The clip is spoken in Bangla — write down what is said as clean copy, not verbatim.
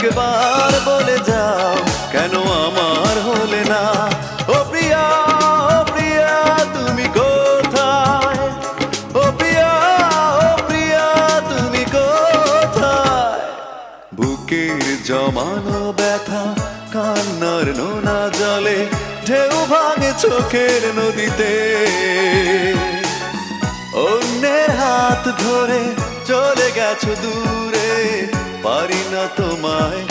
একবার বলে যাও কেন আমার হলে না। ও প্রিয়া, ও প্রিয়া তুমি কোথায়? ও প্রিয়া, ও প্রিয়া তুমি কোথায়? বুকের জমানো ব্যথা কান্নার নোনা জলে ঢেউ ভাঙে চোখের নদীতে। অন্যের হাত ধরে চলে গেছো দূরে, পারি না তোমায়